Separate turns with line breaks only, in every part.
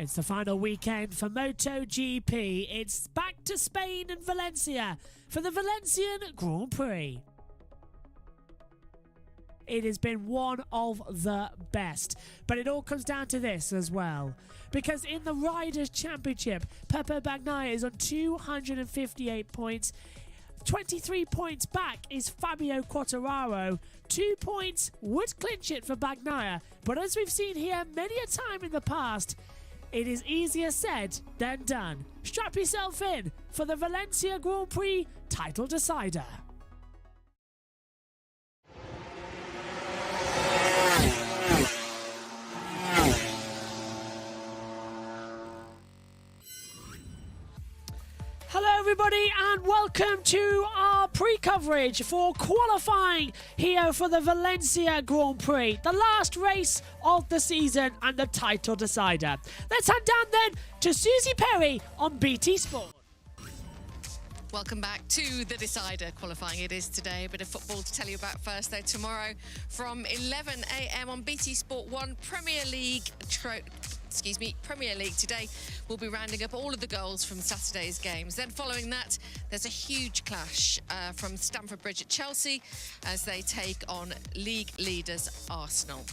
It's the final weekend for MotoGP. It's back to Spain and Valencia for the Valencian Grand Prix. It has been one of the best, but it all comes down to this as well. Because in the Riders' Championship, Pepe Bagnaia is on 258 points. 23 points back is Fabio Quartararo. 2 points would clinch it for Bagnaia, but as we've seen here many a time in the past, it is easier said than done. Strap yourself in for the Valencia Grand Prix title decider. Hello everybody and welcome to our pre-coverage for qualifying here for the Valencia Grand Prix, the last race of the season and the title decider. Let's head down then to Susie Perry on BT Sport.
Welcome back to the Decider. Qualifying it is today. A bit of football to tell you about first, though. Tomorrow from 11 a.m. on BT Sport 1, Premier League today. We'll be rounding up all of the goals from Saturday's games. Then following that, there's a huge clash from Stamford Bridge at Chelsea as they take on league leaders Arsenal.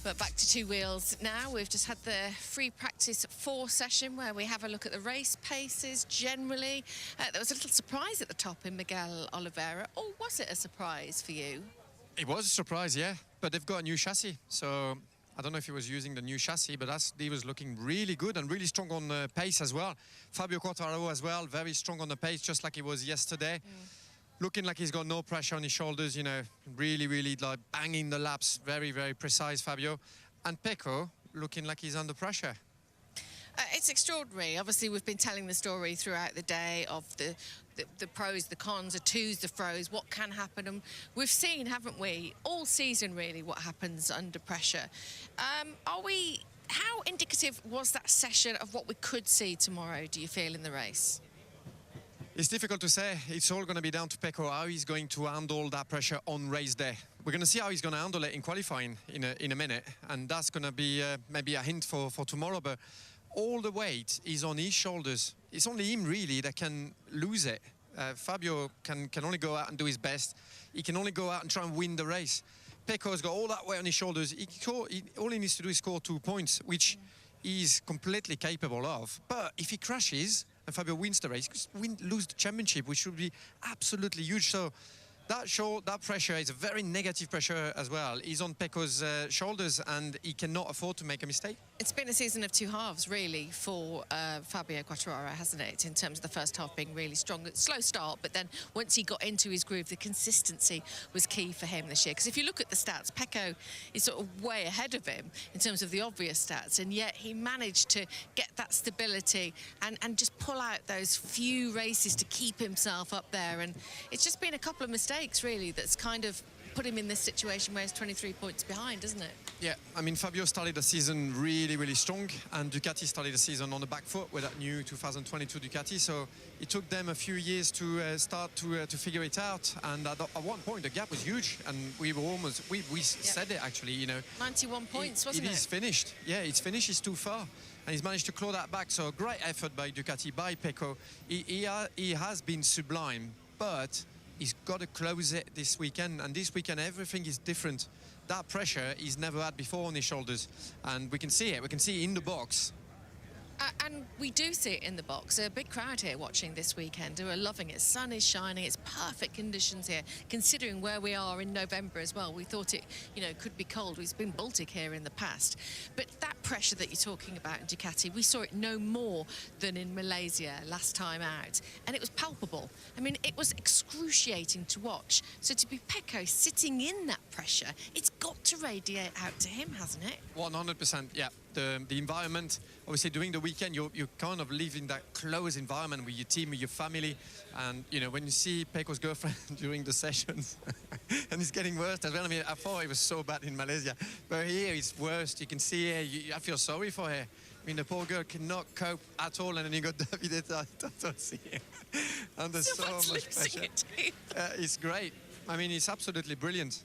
But back to two wheels now. We've just had the free practice 4 session where we have a look at the race paces generally. There was a little surprise at the top in Miguel Oliveira. Or was it a surprise for you?
It was a surprise, yeah. But they've got a new chassis. So I don't know if he was using the new chassis, but he was looking really good and really strong on the pace as well. Fabio Quartararo as well, very strong on the pace, just like he was yesterday. Looking like he's got no pressure on his shoulders, you know, really like banging the laps. Very, very precise, Fabio. And Pecco looking like he's under pressure.
It's extraordinary. Obviously, we've been telling the story throughout the day of the pros, the cons, the twos, the fros, what can happen. And we've seen, haven't we, all season really, what happens under pressure. How indicative was that session of what we could see tomorrow, do you feel, in the race?
It's difficult to say. It's all going to be down to Pecco, how he's going to handle that pressure on race day. We're going to see how he's going to handle it in qualifying in a minute, and that's going to be maybe a hint for tomorrow. But all the weight is on his shoulders. It's only him really that can lose it. Fabio can only go out and do his best. He can only go out and try and win the race. Pecco's got all that weight on his shoulders. All he needs to do is score 2 points, which he's completely capable of. But if he crashes and Fabio wins the race, he could lose the championship, which would be absolutely huge. So that pressure is a very negative pressure as well. He's on Pecco's shoulders and he cannot afford to make a mistake.
It's been a season of 2 halves, really, for Fabio Quartararo, hasn't it? In terms of the first half being really strong. Slow start, but then once he got into his groove, the consistency was key for him this year. Because if you look at the stats, Pecco is sort of way ahead of him in terms of the obvious stats, and yet he managed to get that stability and just pull out those few races to keep himself up there. And it's just been a couple of mistakes, really, that's kind of put him in this situation where he's 23 points behind, isn't it?
Yeah, I mean, Fabio started the season really strong, and Ducati started the season on the back foot with that new 2022 Ducati, so it took them a few years to start to figure it out, and at one point the gap was huge, and we said it actually, you know.
91 points, wasn't it?
It is finished, yeah, it's finished, it's too far, and he's managed to claw that back, so great effort by Ducati, by Pecco. He has been sublime, but he's got to close it this weekend, and this weekend everything is different. That pressure he's never had before on his shoulders, and we can see it. We can see it in the box.
And we do see it in the box. A big crowd here watching this weekend who are loving it. Sun is shining. It's perfect conditions here, considering where we are in November as well. We thought it, you know, could be cold. It's been Baltic here in the past. But that pressure that you're talking about in Ducati, we saw it no more than in Malaysia last time out. And it was palpable. I mean, it was excruciating to watch. So to be Pecco sitting in that pressure, it's got to radiate out to him, hasn't it?
100%, yeah. The environment, obviously during the weekend you kind of live in that close environment with your team, with your family, and you know when you see Pecco's girlfriend during the sessions and it's getting worse as well. I mean, I thought it was so bad in Malaysia, but here it's worse. You can see her, I feel sorry for her. I mean, the poor girl cannot cope at all, and then you got Davide Tartozzi under so much pressure. It's great. I mean, it's absolutely brilliant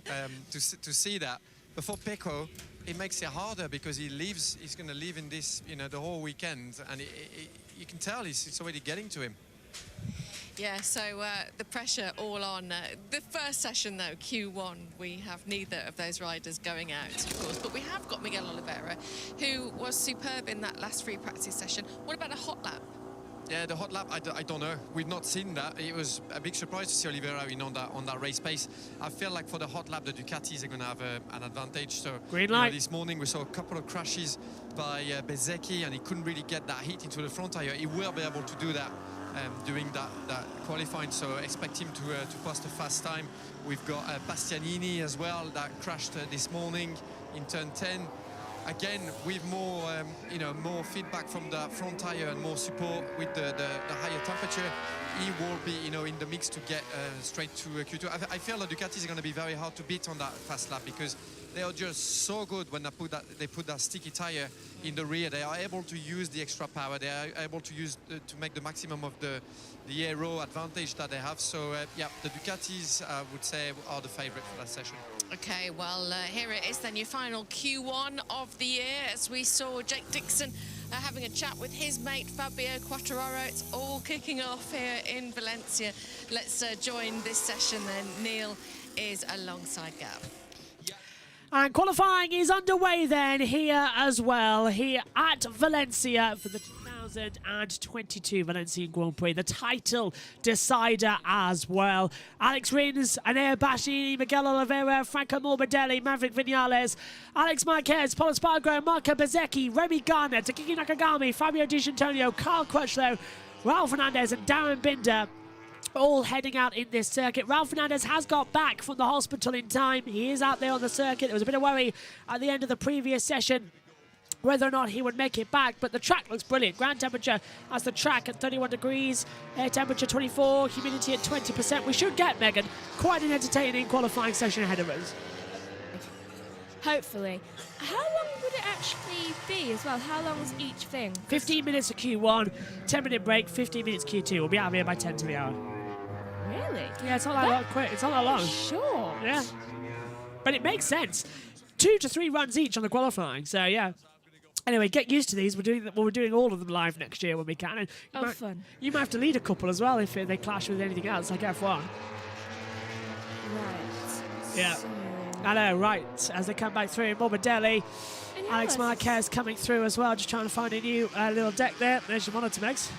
to see that. But for Pecco, it makes it harder because he's going to live in this, the whole weekend, and you can tell it's already getting to him.
Yeah, so the pressure all on. The first session, though, Q1, we have neither of those riders going out, of course, but we have got Miguel Oliveira, who was superb in that last free practice session. What about a hot lap?
Yeah, the hot lap, I don't know. We've not seen that. It was a big surprise to see Oliveira on that race pace. I feel like for the hot lap, the Ducatis are going to have an advantage. So
Green light.
This morning we saw a couple of crashes by Bezzecchi, and he couldn't really get that heat into the front tire. He will be able to do that during that qualifying, so expect him to post a fast time. We've got Bastianini as well that crashed this morning in turn 10. Again, with more, more feedback from the front tire and more support with the higher temperature, he will be, in the mix to get straight to Q2. I feel that Ducati is going to be very hard to beat on that fast lap because they are just so good when they put that sticky tire in the rear. They are able to use the extra power. They are able to use to make the maximum of the aero advantage that they have. So yeah, the Ducatis, I would say, are the favorite for that session.
Okay, well, here it is then, your final Q1 of the year, as we saw Jake Dixon having a chat with his mate Fabio Quartararo. It's all kicking off here in Valencia. Let's join this session then. Neil is alongside Gab.
And qualifying is underway then here as well, here at Valencia for the 2022 Valencian Grand Prix, the title decider as well. Alex Rins, Enea Bastianini, Miguel Oliveira, Franco Morbidelli, Maverick Vinales, Alex Marquez, Pol Espargaro, Marco Bezzecchi, Remy Gardner, Takaki Nakagami, Fabio Di Antonio, Carl Crutchlow, Raul Fernandez and Darren Binder, all heading out in this circuit. Raul Fernandez has got back from the hospital in time. He is out there on the circuit. There was a bit of worry at the end of the previous session whether or not he would make it back, but the track looks brilliant. Ground temperature as the track at 31 degrees, air temperature 24, humidity at 20%. We should get, Megan, quite an entertaining qualifying session ahead of us.
Hopefully. How long would it actually be as well? How long is each thing?
15 minutes at Q1, 10-minute break, 15 minutes Q2. We'll be out of here by 10 to the hour.
Really?
Yeah, it's not that long, quick. It's not that long.
Sure.
Yeah. But it makes sense. 2 to 3 runs each on the qualifying, so yeah. Anyway, get used to these. We're doing all of them live next year when we can. And
fun.
You might have to lead a couple as well if they clash with anything else, like F1.
Right.
Yeah.
So...
I know, right. As they come back through, Morbidelli, Alex Marquez coming through as well, just trying to find a new little deck there. There's your monitor, Megs.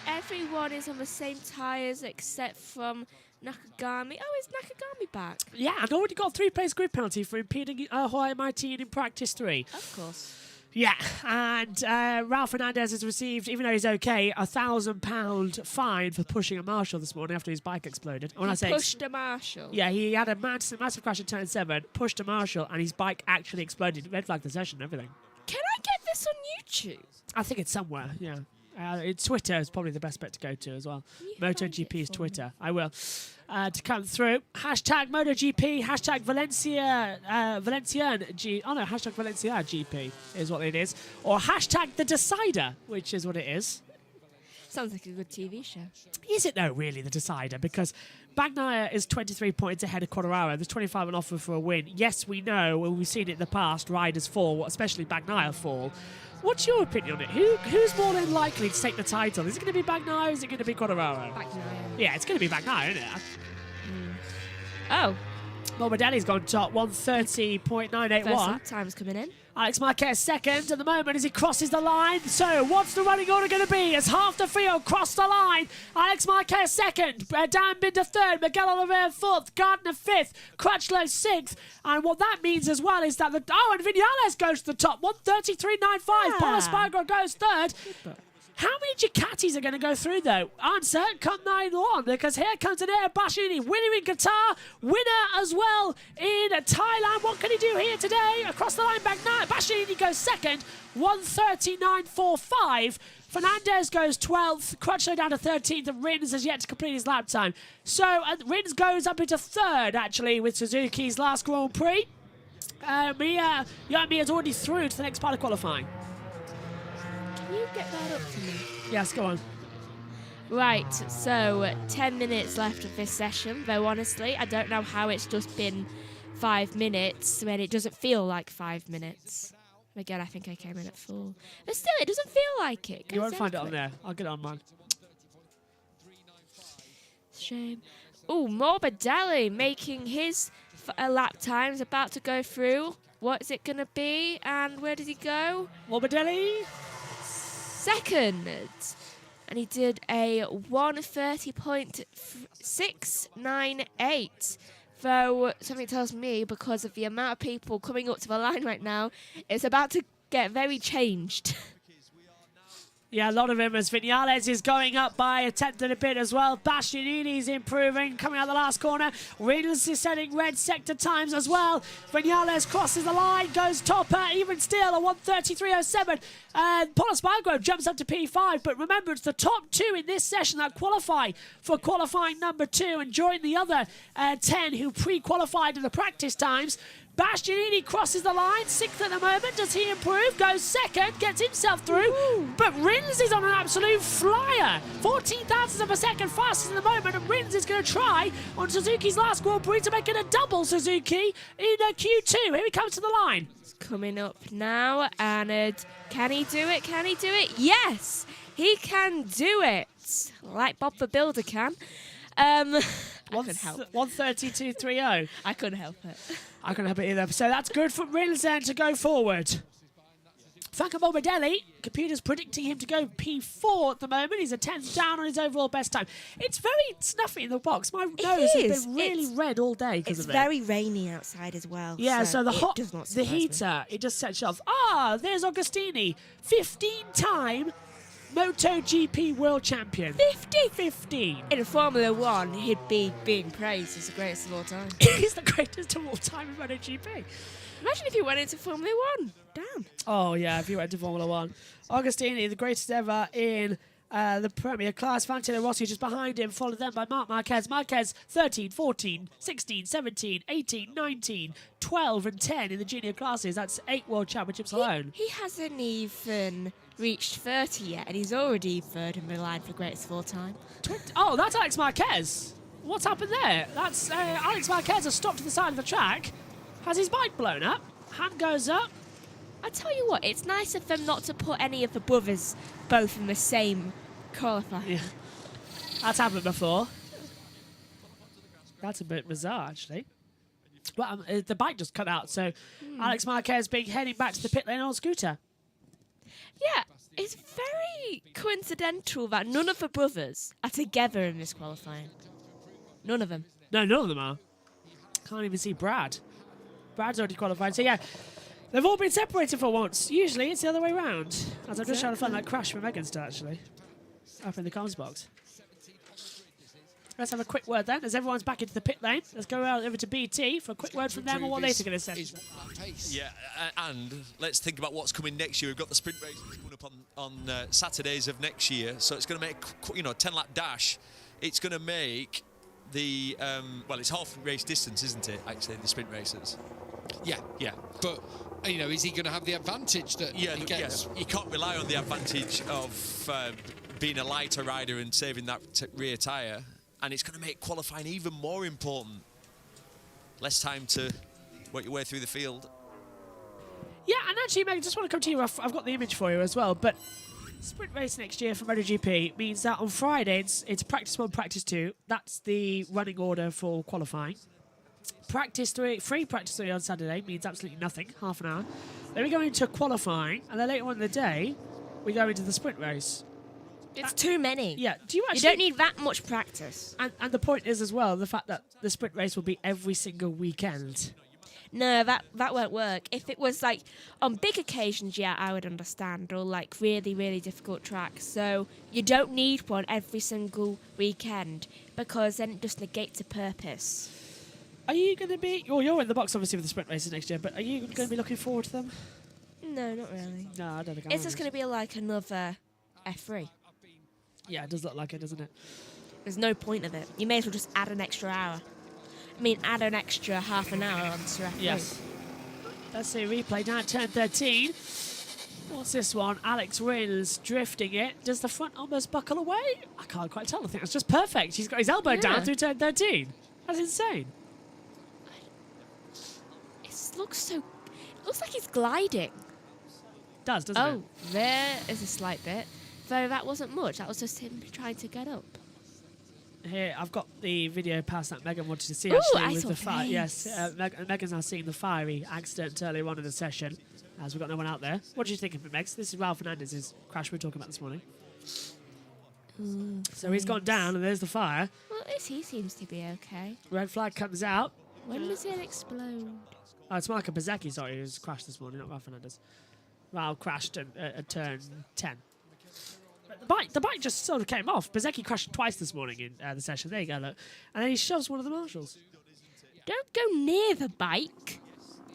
Everyone is on the same tyres except from Nakagami. Oh, is Nakagami back?
Yeah, and already got a 3-place grid penalty for impeding Hawaii MIT in practice 3.
Of course.
Yeah, and Raul Fernandez has received, even though he's okay, a £1,000 fine for pushing a marshal this morning after his bike exploded. When
He
I say
pushed a marshal.
yeah, he had a massive crash in turn 7, pushed a marshal, and his bike actually exploded. Red flagged the session and everything.
Can I get this on YouTube?
I think it's somewhere, yeah. Twitter is probably the best bet to go to as well. MotoGP's Twitter. I will. To come through. Hashtag MotoGP, hashtag Valencia, hashtag Valencia GP is what it is. Or hashtag The Decider, which is what it is.
Sounds like a good TV show.
Is it though, really, The Decider? Because Bagnaia is 23 points ahead of Quartararo. There's 25 on offer for a win. Yes, we know, and we've seen it in the past, riders fall, especially Bagnaia fall. What's your opinion on it? Who's more than likely to take the title? Is it going to be Bagnaia or is it going to be Quartararo?
Bagnaia.
Yeah, it's going to be Bagnaia, isn't it?
Oh.
Morbidelli's gone top, 130.981.
First lap time's coming in.
Alex Marquez second at the moment as he crosses the line. So what's the running order going to be? As half the field crossed the line. Alex Marquez second, Dan Binder third, Miguel Oliveira fourth, Gardner fifth, Crutchlow sixth. And what that means as well is that and Vinales goes to the top, 133.95. Pol Espargaro goes third. How many Ducatis are going to go through, though? Answer, come 9-1, because here comes Enea Bastianini, winner in Qatar, winner as well in Thailand. What can he do here today? Across the line, Bastianini goes second, 139.45. Fernandez goes 12th, Crutchlow down to 13th, and Rins has yet to complete his lap time. So Rins goes up into third, actually, with Suzuki's last Grand Prix. Mia's already through to the next part of qualifying.
Can you get that up to me?
Yes, go on.
Right, so 10 minutes left of this session, though honestly, I don't know how it's just been 5 minutes when it doesn't feel like 5 minutes. Again, I think I came in at 4. But still, it doesn't feel like it.
You won't
Goes
find it
down
on
quick.
there. I'll get it on mine.
Shame. Oh, Morbidelli making his lap times, about to go through. What is it going to be? And where does he go?
Morbidelli.
Second. And he did a 1:30.698. Though something tells me, because of the amount of people coming up to the line right now, it's about to get very changed.
Yeah, a lot of him as Vinales is going up by a tenth and a bit as well. Bastianini's improving, coming out the last corner. Reynolds is setting red sector times as well. Vinales crosses the line, goes topper, even still, a 1:33.07. And Paul Espargaro jumps up to P5, but remember, it's the top 2 in this session that qualify for qualifying number 2 and join the other 10 who pre-qualified in the practice times. Bastianini crosses the line, 6th at the moment. Does he improve? Goes second, gets himself through. But Rins is on an absolute flyer. 14 thousandths of a second fastest at the moment, and Rins is going to try on Suzuki's last Grand Prix to make it a double Suzuki in Q2. Here he comes to the line.
It's coming up now, and can he do it? Can he do it? Yes, he can do it. Like Bob the Builder can. I couldn't help.
1:32.30.
I couldn't help it.
I couldn't help it either. So that's good for Rins then to go forward. Franco Morbidelli, computer's predicting him to go P4 at the moment. He's a 10th down on his overall best time. It's very snuffy in the box. My nose has been really red all day because
It's
of it.
very rainy outside as well.
Yeah, so the
it does not
the
surprise me.
heater, it just sets you off. Ah, there's Agostini, 15-time MotoGP world champion. 15.
In Formula 1, he'd be being praised as the greatest of all time.
He's the greatest of all time in MotoGP.
Imagine if he went into Formula 1. Damn.
Oh, yeah, if you went to Formula 1. Agostini, the greatest ever in the Premier class. Valentino Rossi just behind him, followed then by Marc Marquez. Marquez, 13, 14, 16, 17, 18, 19, 12 and 10 in the junior classes. That's 8 world championships alone.
He hasn't even reached 30 yet, and he's already third in the line for greatest of all time.
Oh, that's Alex Marquez. What's happened there? That's Alex Marquez has stopped to the side of the track. Has his bike blown up? Hand goes up.
I tell you what, it's nice of them not to put any of the brothers both in the same qualifier.
Yeah. That's happened before. That's a bit bizarre, actually. Well, the bike just cut out, so Alex Marquez being heading back to the pit lane on scooter.
Yeah, it's very coincidental that none of the brothers are together in this qualifying. None of them.
No, none of them are. Can't even see Brad. Brad's already qualified, so yeah. They've all been separated for once. Usually it's the other way round. As I'm just trying to find that crash from Meganster, actually. Up in the comms box. Let's have a quick word then, as everyone's back into the pit lane. Let's go over to BT for a quick word from them on what they're going to say.
Yeah, and let's think about what's coming next year. We've got the sprint races coming up on Saturdays of next year, so it's going to make, 10-lap dash. It's going to make the, well, it's half race distance, isn't it, actually, the sprint races?
Yeah. But, is he going to have the advantage that he gets?
Yeah. You can't rely on the advantage of being a lighter rider and saving that rear tyre. And it's going to make qualifying even more important. Less time to work your way through the field.
Yeah, and actually, Meg, I just want to come to you. I've got the image for you as well. But sprint race next year for MotoGP means that on Friday it's practice 1, practice 2. That's the running order for qualifying. Practice 3, free practice 3 on Saturday means absolutely nothing, half an hour. Then we go into qualifying, and then later on in the day, we go into the sprint race.
It's too many.
Yeah, do you actually...
You don't need that much practice.
And the point is as well, the fact that the sprint race will be every single weekend.
No, that won't work. If it was like on big occasions, yeah, I would understand, or like really, really difficult tracks. So you don't need one every single weekend because then it just negates the purpose.
Are you going to be... Well, you're in the box, obviously, with the sprint races next year, but are you going to be looking forward to them?
No, not really.
No, I don't think I
It's just going to be like another F3.
Yeah, it does look like it, doesn't it?
There's no point of it. You may as well just add an extra hour. I mean, add an extra half an hour onto F3.
Yes. Let's see, replay down at turn 13. What's this one? Alex Rins drifting it. Does the front almost buckle away? I can't quite tell. I think that's just perfect. He's got his elbow down through turn 13. That's insane.
looks like he's gliding.
Doesn't it?
Oh, there is a slight bit. Though that wasn't much. That was just him trying to get up.
Here, I've got the video pass that Megan wanted to see.
Ooh,
Actually,
I
with
saw
the fire.
flames.
Yes, Megan's now seeing the fiery accident earlier on in the session, as we've got no one out there. What do you think of it, Megs? This is Raul Fernandez's crash we were talking about this morning. So he's gone down, and there's the fire.
Well, at least he seems to be okay.
Red flag comes out.
When does it explode?
Oh, it's Marco Bezzecchi, sorry, who's crashed this morning, not Raul Fernandez. Raul crashed at turn 10. But the bike just sort of came off. Bezzecchi crashed twice this morning in the session. There you go, look. And then he shoves one of the marshals.
Don't go near the bike.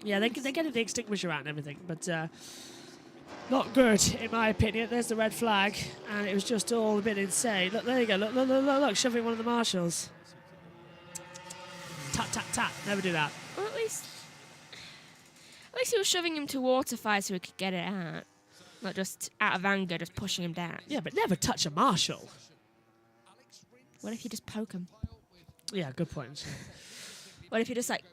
Yeah, they're getting the extinguisher out and everything, but not good, in my opinion. There's the red flag, and it was just all a bit insane. Look, there you go. Look, shoving one of the marshals. Tap, tap, tap. Never do that.
Well, at least he was shoving him to water fire so he could get it out. Not just out of anger, just pushing him down.
Yeah, but never touch a marshal.
What if you just poke him?
Yeah, good point.
What if you just like...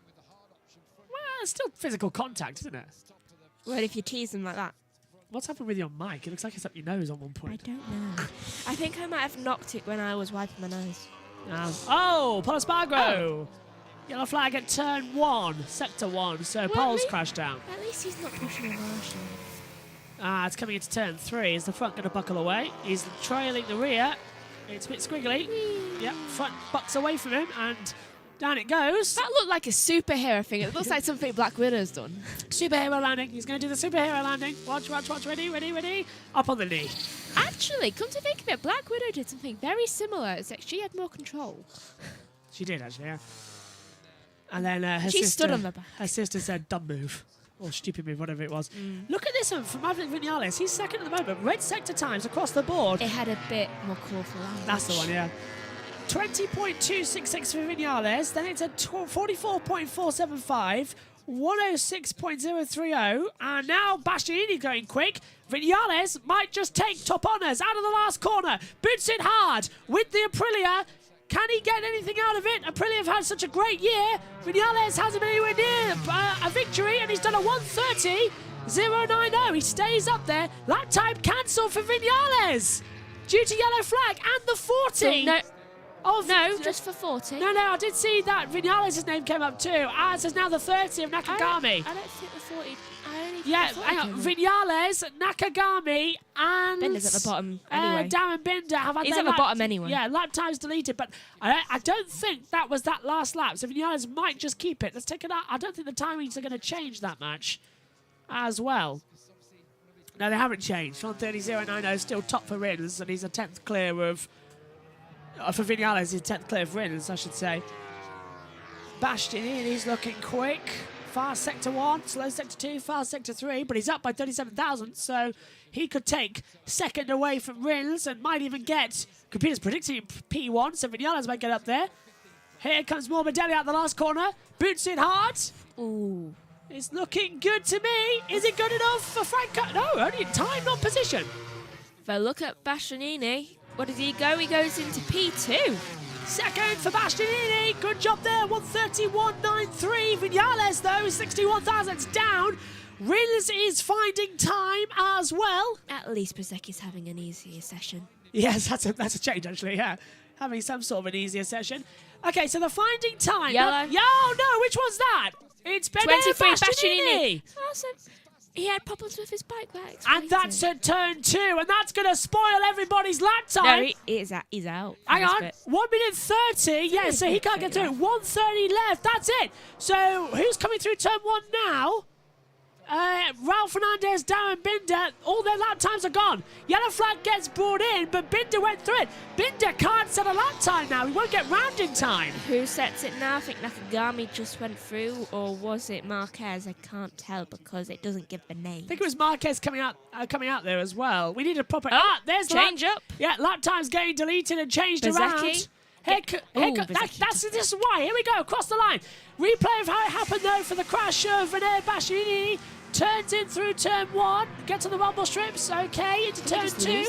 Well, it's still physical contact, isn't it?
What if you tease him like that?
What's happened with your mic? It looks like it's up your nose on one
I
point.
don't know. I think I might have knocked it when I was wiping my nose.
Oh, Paul Espargaro. Yellow flag at turn 1, sector 1. So Paul's crashed down.
At least he's not pushing a marshal.
It's coming into turn 3. Is the front going to buckle away? He's trailing the rear. It's a bit squiggly. Yep, front bucks away from him, and down it goes.
That looked like a superhero thing. It looks like something Black Widow's done.
Superhero landing. He's going to do the superhero landing. Watch. Ready. Up on the knee.
Actually, come to think of it, Black Widow did something very similar, except she had more control.
She did, actually, yeah. And then her
She
sister...
stood on the back.
Her sister said, dumb move. Or stupid move, whatever it was. Look at this one from Maverick Vinales. He's second at the moment. Red sector times across the board.
It had a bit more colourful language.
That's the one, yeah. 20.266 for Vinales. Then it's a 44.475. 106.030. And now Bastianini going quick. Vinales might just take top honours out of the last corner. Boots it hard with the Aprilia. Can he get anything out of it? Aprilia have had such a great year. Vinales hasn't been anywhere near a victory, and he's done a 1:30.090. He stays up there. Lap time cancelled for Vinales due to yellow flag and the 40.
No, just for 40.
No, I did see that Vinales' name came up too, as is now the 30 of Nakagami.
I don't think the 40.
Hang on. Vinales, Nakagami, and
Binder's at the bottom anyway.
Darren Binder have had
He's
their
at the bottom anyway.
Yeah, lap times deleted, but I don't think that was that last lap. So Vinales might just keep it. Let's take it out. I don't think the timings are going to change that much as well. No, they haven't changed. 1:30.090 still top for Rins, and he's a 10th clear of... for Vinales, he's 10th clear of Rins, I should say. Bastianini's looking quick. Fast sector 1, slow sector 2, fast sector 3, but he's up by 37,000, so he could take second away from Rins and might even get... Computers predicting P1, so Vinales might get up there. Here comes Morbidelli out the last corner. Boots it hard.
Ooh.
It's looking good to me. Is it good enough for Franco? No, only in time, not position.
But look at Bastianini. Where does he go? He goes into P2.
Second for Bastianini. Good job there. 1:31.93. Vinales, though, 61,000 down. Rins is finding time as well.
At least Bezzecchi's having an easier session.
Yes, that's a change, actually, yeah. Having some sort of an easier session. Okay, so the finding time.
Yellow.
No, which one's that? It's Benedict
23
Bastianini.
Also, he had problems with his bike.
And that's at turn 2, and that's going to spoil everybody's lap time.
No, he's out.
Hang on, 1:30. Yeah, so he can't get through. 1:30 left. That's it. So who's coming through turn 1 now? Raul Fernandez, Darren Binder, all their lap times are gone. Yellow flag gets brought in, but Binder went through it. Binder can't set a lap time now. He won't get round in time.
Who sets it now? I think Nakagami just went through, or was it Marquez? I can't tell because it doesn't give the name.
I think it was Marquez coming out there as well. We need a proper... there's
change up.
Yeah, lap times getting deleted and changed around. This is why. Here we go, across the line. Replay of how it happened, though, for the crash of René Bastianini. Turns in through turn 1. Gets on the rumble strips. Okay, into turn 2.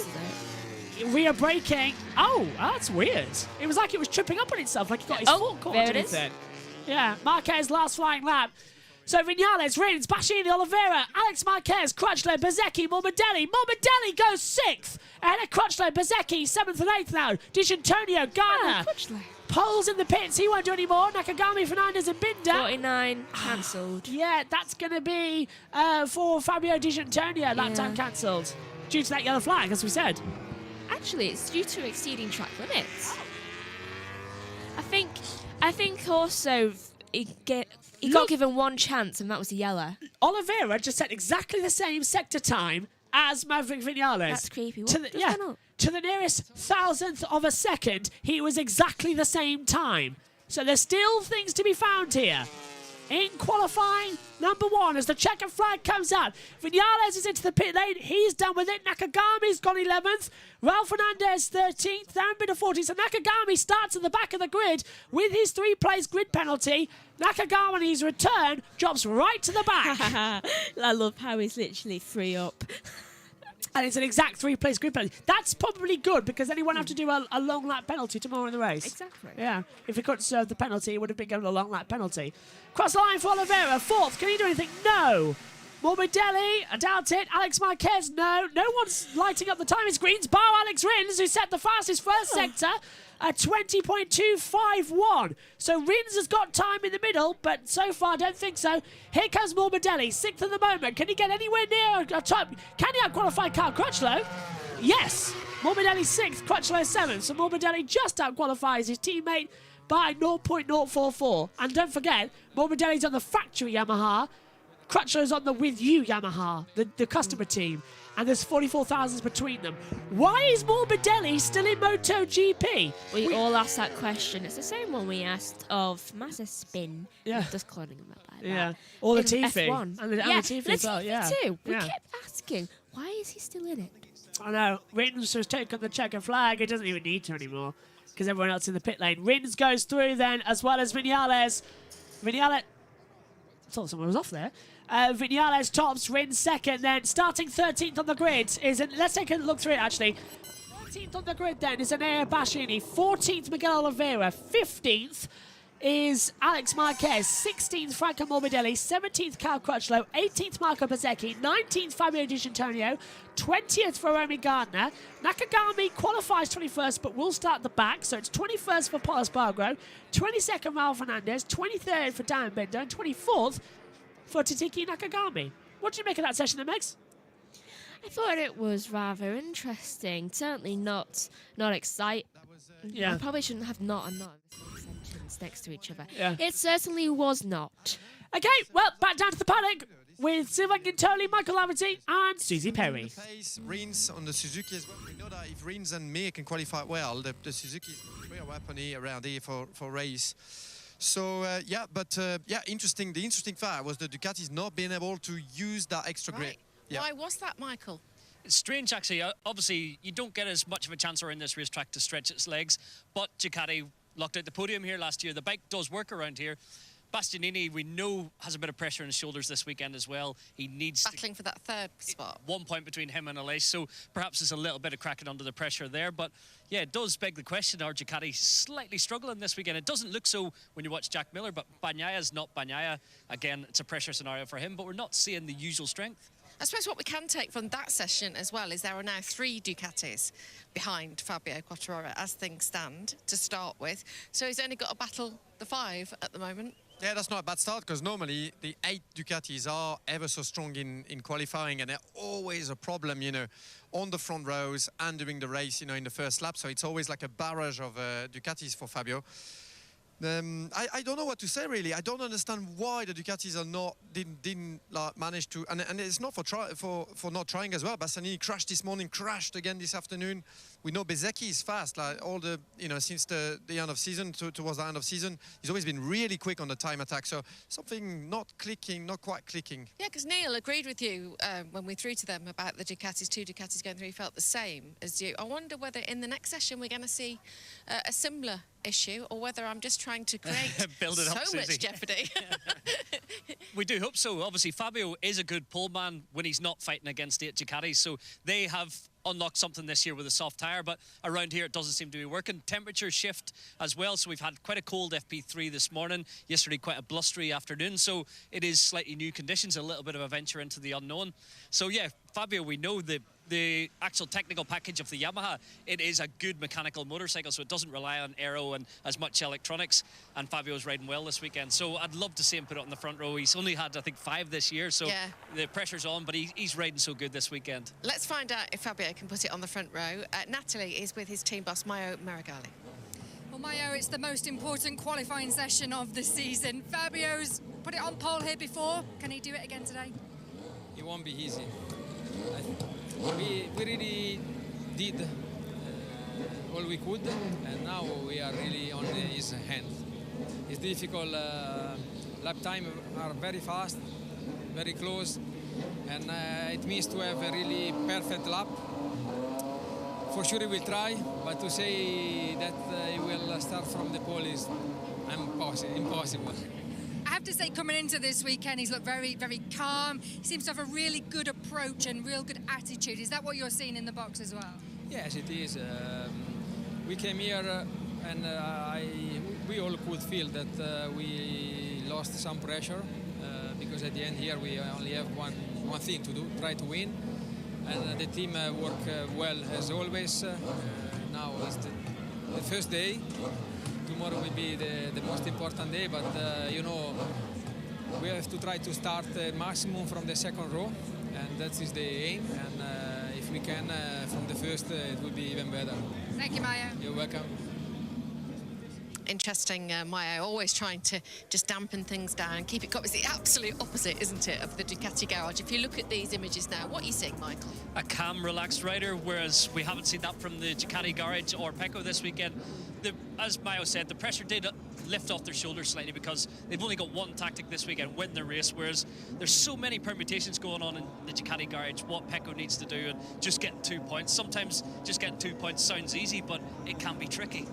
Rear braking. Oh, that's weird. It was like it was tripping up on itself, like he got his foot caught
there
into
it is.
it. Yeah, Marquez last flying lap. So Vinales, Rins, Bashini, Oliveira, Alex Marquez, Crutchlow, Bezecchi, Morbidelli. Morbidelli goes 6th. And Crutchlow, Bezecchi, 7th and 8th now. D'Antonio, Garner.
Crutchlow.
Poles in the pits, he won't do any more. Nakagami, Fernandez and Binder.
49 cancelled.
Yeah, that's going to be for Fabio D'Antonio. That time cancelled. Due to that yellow flag, as we said.
Actually, it's due to exceeding track limits. I think also he got given one chance, and that was a yellow.
Oliveira just set exactly the same sector time as Maverick Vinales.
That's creepy.
To the nearest 1,000th of a second, he was exactly the same time. So there's still things to be found here. In qualifying, number 1, as the checkered flag comes out, Vinales is into the pit lane. He's done with it. Nakagami's gone 11th. Ralph Fernandez 13th. Darren Binder 14th. So Nakagami starts at the back of the grid with his 3-place grid penalty. Nakagami, on his return, drops right to the back.
I love how he's literally 3 up.
And it's an exact 3-place grid penalty. That's probably good because then he won't have to do a long lap penalty tomorrow in the race.
Exactly.
Yeah. If he couldn't serve the penalty, he would have been given a long lap penalty. Cross line for Oliveira. 4th. Can he do anything? No. Morbidelli, I doubt it. Alex Marquez, no. No one's lighting up the time. It's Greens. Bar Alex Rins, who set the fastest first sector at 20.251. So Rins has got time in the middle, but so far I don't think so. Here comes Morbidelli, 6th at the moment. Can he get anywhere near a top? Can he outqualify Carl Crutchlow? Yes. Morbidelli 6th, Crutchlow 7th. So Morbidelli just outqualifies his teammate by 0.044. And don't forget, Morbidelli's on the factory Yamaha. Crutchlow's on the With You Yamaha, the customer team. And there's 44,000 between them. Why is Morbidelli still in MotoGP?
We all asked that question. It's the same one we asked of Mazda Spin.
Yeah.
Just calling him up like
Yeah.
that.
Or
In
Latifi.
F1.
And the Latifi as well, yeah.
too. We
Yeah.
kept asking, why is he still in it?
I know. Rins has taken the checker flag. He doesn't even need to anymore because everyone else in the pit lane. Rins goes through then, as well as Vinales. Vinales. I thought someone was off there. Vinales tops, Rins second, then starting 13th on the grid is. Let's take a look through it actually. 13th on the grid then is Anea Bashini. 14th Miguel Oliveira. 15th is Alex Marquez. 16th Franco Morbidelli. 17th Cal Crutchlow. 18th Marco Bezecchi. 19th Fabio D'Antonio. 20th for Romy Gardner. Nakagami qualifies 21st but will start at the back, so it's 21st for Paul Espargaro. 22nd Raul Fernandez. 23rd for Darren Binder. And 24th for Tatiki Nakagami. What do you make of that session then, Megs?
I thought it was rather interesting. Certainly not exciting.
Yeah.
I probably shouldn't have not and not in the same sentence next to each other.
Yeah.
It certainly was not.
Okay, well, back down to the paddock with Silvan Gintoli, Michael Laverty and Susie Perry.
Pace, Rins on the Suzuki as well. We know that if Rins and Mir can qualify well, the Suzuki is a real weapon here around here for race. So, interesting. The interesting fact was the Ducati's not being able to use that extra grip. Yeah.
Why was that, Michael?
It's strange, actually. Obviously, you don't get as much of a chance around this racetrack to stretch its legs, but Ducati locked out the podium here last year. The bike does work around here. Bastianini, we know, has a bit of pressure on his shoulders this weekend as well. He needs
battling for that 3rd spot.
1 point between him and Aleix, so perhaps there's a little bit of cracking under the pressure there. But yeah, it does beg the question, are Ducati slightly struggling this weekend? It doesn't look so when you watch Jack Miller, but Bagnaya's not Bagnaia. Again, it's a pressure scenario for him, but we're not seeing the usual strength.
I suppose what we can take from that session as well is there are now 3 Ducatis behind Fabio Quartararo as things stand to start with. So he's only got to battle the 5 at the moment.
Yeah, that's not a bad start because normally the 8 Ducatis are ever so strong in qualifying and they're always a problem, on the front rows and during the race, in the first lap. So it's always like a barrage of Ducatis for Fabio. I don't know what to say really. I don't understand why the Ducatis are didn't manage to, and it's not for not trying as well. Bastianini crashed this morning, crashed again this afternoon. We know Bezecchi is fast, all the since the end of season towards the end of season, he's always been really quick on the time attack. So something not quite clicking. Yeah,
because Neil agreed with you when we threw to them about the Ducatis, 2 Ducatis going through. He felt the same as you. I wonder whether in the next session we're going to see a similar issue, or whether I'm just trying to create
Build it up,
so much
Susie.
jeopardy.
We do hope so. Obviously, Fabio is a good pole man when he's not fighting against 8 Ducatis, so they have unlock something this year with a soft tyre, but around here it doesn't seem to be working. Temperature shift as well, so we've had quite a cold FP3 this morning, yesterday quite a blustery afternoon, so it is slightly new conditions, a little bit of a venture into the unknown. So yeah, Fabio, we know the actual technical package of the Yamaha, it is a good mechanical motorcycle, so it doesn't rely on aero and as much electronics, and Fabio's riding well this weekend, so I'd love to see him put it on the front row. He's only had, I think, 5 this year, so the pressure's on, but he's riding so good this weekend.
Let's find out if Fabio can put it on the front row. Natalie is with his team boss, Maio Marigali.
Well, Maio, it's the most important qualifying session of the season. Fabio's put it on pole here before. Can he do it again today?
It won't be easy. We really did all we could, and now we are really on his hand. It's difficult. Lap time are very fast, very close, and it means to have a really perfect lap. For sure, he will try, but to say that he will start from the pole is impossible.
I have to say, coming into this weekend, he's looked very, very calm. He seems to have a really good approach and real good attitude. Is that what you're seeing in the box as well?
Yes, it is. We came here and we all could feel that we lost some pressure because at the end here we only have one thing to do, try to win. And the team work well as always. Now is the first day. Tomorrow will be the most important day, but you know, we have to try to start maximum from the second row, and that is the aim. And if we can from the first, it will be even better.
Thank you, Maio.
You're welcome.
Interesting, Maio, always trying to just dampen things down, keep it calm. It's the absolute opposite, isn't it, of the Ducati garage? If you look at these images now, what are you seeing, Michael?
A calm, relaxed rider, whereas we haven't seen that from the Ducati garage or Pecco this weekend. As Maio said, the pressure did lift off their shoulders slightly because they've only got one tactic this weekend, win the race, whereas there's so many permutations going on in the Ducati garage, what Pecco needs to do, and just getting 2 points. Sometimes just getting 2 points sounds easy, but it can be tricky.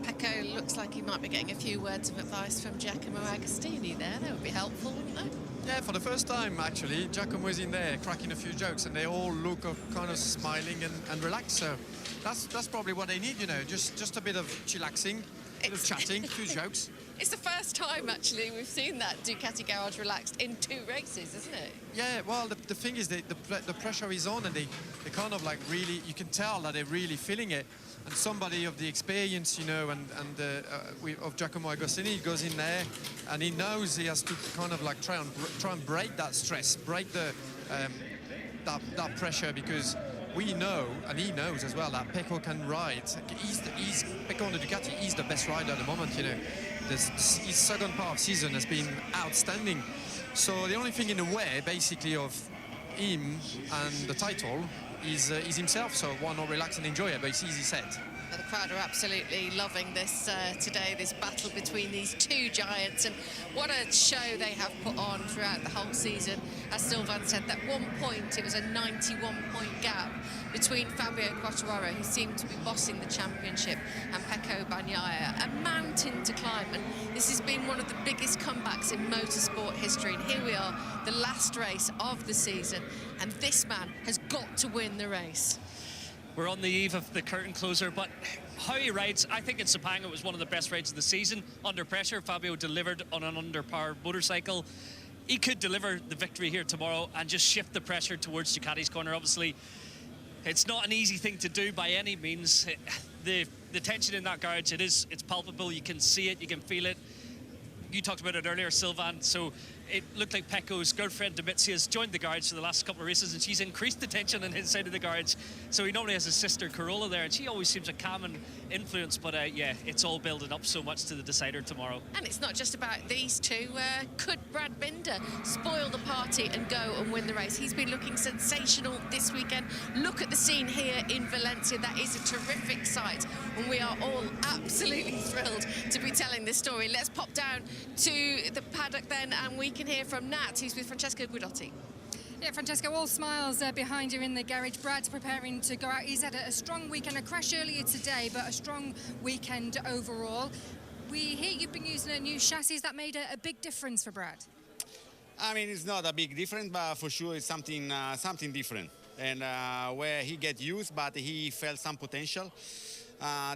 Pecco looks like he might be getting a few words of advice from Giacomo Agostini there. That would be helpful, wouldn't they?
Yeah, for the first time, actually, Giacomo is in there cracking a few jokes, and they all look kind of smiling and relaxed. So that's probably what they need, you know, just a bit of chillaxing, a bit of chatting, a few jokes.
It's the first time, actually, we've seen that Ducati garage relaxed in 2 races, isn't it?
Yeah, well, the thing is, the pressure is on, and they kind of like really, you can tell that they're really feeling it. And somebody of the experience, you know, of Giacomo Agostini goes in there, and he knows he has to kind of like try and break that stress, break the that pressure, because we know, and he knows as well, that Pecco can ride. Pecco on the Ducati, he's the best rider at the moment, you know. His second part of season has been outstanding. So the only thing in the way, basically, of him and the title is himself. So why not relax and enjoy it? But it's easy said.
The crowd are absolutely loving this today, this battle between these 2 giants, and what a show they have put on throughout the whole season. As Sylvain said, at one point it was a 91-point gap between Fabio Quartararo, who seemed to be bossing the championship, and Pecco Bagnaia. A mountain to climb, and this has been one of the biggest comebacks in motorsport history. And here we are, the last race of the season, and this man has got to win the race.
We're on the eve of the curtain closer, but how he rides, I think in Sepang it was one of the best rides of the season. Under pressure, Fabio delivered on an underpowered motorcycle. He could deliver the victory here tomorrow and just shift the pressure towards Ducati's corner. Obviously, it's not an easy thing to do by any means. The tension in that garage, it's palpable. You can see it, you can feel it. You talked about it earlier, Sylvain, so it looked like Pecco's girlfriend Domitzi has joined the garage for the last couple of races, and she's increased the tension on his side of the garage. So he normally has his sister Carola there, and she always seems a calming influence, but yeah, it's all building up so much to the decider tomorrow.
And it's not just about these 2. Could Brad Binder spoil the party and go and win the race? He's been looking sensational this weekend. Look at the scene here in Valencia. That is a terrific sight, and we are all absolutely thrilled to be telling this story. Let's pop down to the paddock then, and we can hear from Nat, who's with Francesco Guidotti.
Yeah, Francesco, all smiles behind you in the garage. Brad's preparing to go out. He's had a strong weekend, a crash earlier today, but a strong weekend overall. We hear you've been using a new chassis. That made a big difference for Brad.
I mean, it's not a big difference, but for sure it's something different. and where he get used, but he felt some potential.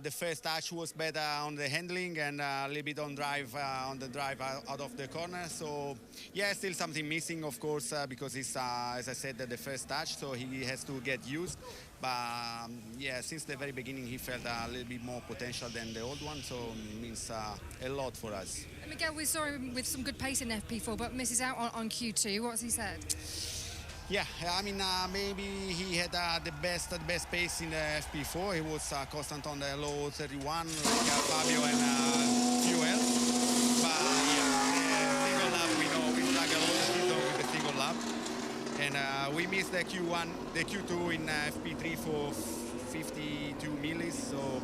The first touch was better on the handling and a little bit on the drive out of the corner. So yeah, still something missing, of course, because it's as I said, the first touch, so he has to get used. But yeah, since the very beginning, he felt a little bit more potential than the old one, so it means a lot for us.
Miguel, we saw him with some good pace in FP4, but misses out on Q2. What's he said?
Yeah, I mean, maybe he had the best pace in the FP4. He was constant on the low 31, like Fabio and Fuel. But yeah, the single lap, we know we struggle all the season with the single lap. And we missed the Q2 in FP3 for 52 millis. So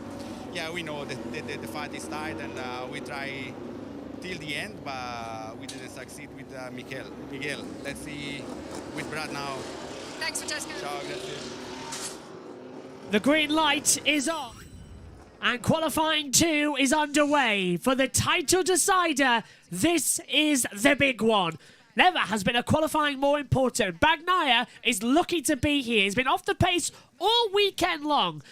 yeah, we know that the fight is tight, and we try till the end, but we didn't succeed with Miguel. Let's see with Brad now.
Thanks, Francesco.
Ciao, grazie.
The green light is on. And qualifying 2 is underway for the title decider. This is the big one. Never has been a qualifying more important. Bagnaia is lucky to be here. He's been off the pace all weekend long.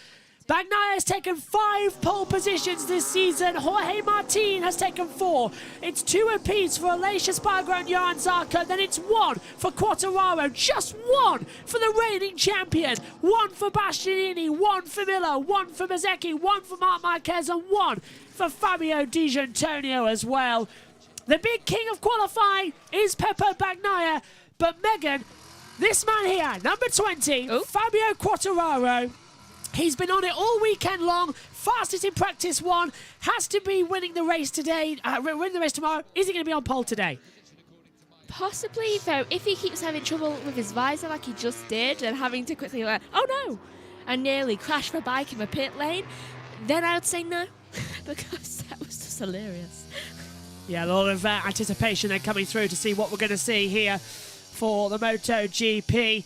Bagnaia has taken 5 pole positions this season. Jorge Martin has taken 4. It's 2 apiece for Aleix Espargaro and Johann Zarco. Then it's 1 for Quartararo. Just 1 for the reigning champion. 1 for Bastianini. 1 for Miller. 1 for Bezzecchi. 1 for Marc Marquez. And 1 for Fabio Di Giannantonio as well. The big king of qualifying is Pepe Bagnaia. But Megan, this man here, number 20, Fabio Quartararo, he's been on it all weekend long. Fastest in practice 1. Has to be winning the race today. Winning the race tomorrow. Is he going to be on pole today?
Possibly, though, if he keeps having trouble with his visor like he just did and having to quickly like, oh no, and nearly crash my bike in my pit lane, then I would say no, because that was just hilarious.
Yeah, a lot of anticipation then coming through to see what we're going to see here for the MotoGP.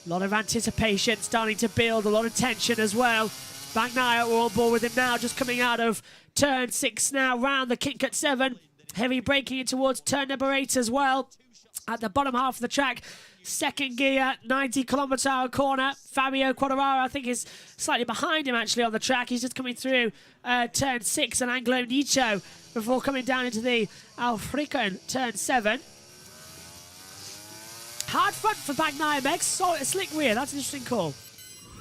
A lot of anticipation starting to build, a lot of tension as well. Bagnaia, we're on board with him now, just coming out of turn 6 now, round the KitKat 7. Heavy braking in towards turn number 8 as well. At the bottom half of the track, second gear, 90-kilometre-hour corner. Fabio Quartararo, I think, is slightly behind him actually on the track. He's just coming through turn 6 and Anglo Nicho before coming down into the Alfrico turn 7. Hard front for Bagnaia, Meg. So a slick rear. That's an interesting call.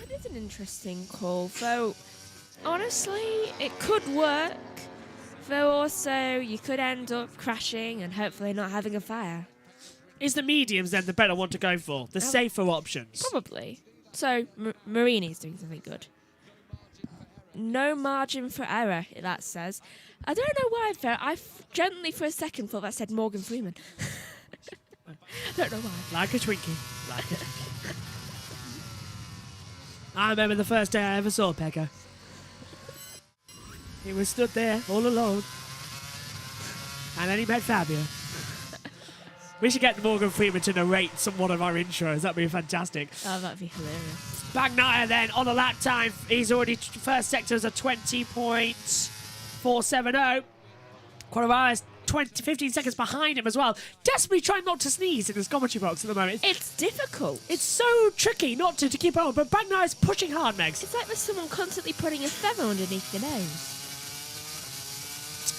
It is an interesting call, though. Honestly, it could work. Though also, you could end up crashing and hopefully not having a fire.
Is the mediums then the better one to go for? The safer options?
Probably. So, Marini's doing something good. No margin for error, that says. I don't know why, though. I gently for a second thought that said Morgan Freeman. I don't know why.
Like a Twinkie. Like a Twinkie. I remember the first day I ever saw Pecco. He was stood there all alone. And then he met Fabio. We should get Morgan Freeman to narrate one of our intros. That'd be fantastic.
Oh, that'd be hilarious.
Bagnaia then on the lap time. He's already first sector is a 20.470. Quartararo is 15 seconds behind him as well. Desperately trying not to sneeze in his commentary box at the moment.
It's difficult.
It's so tricky not to keep on, but Bagnaia is pushing hard, Megs.
It's like there's someone constantly putting a feather underneath your nose.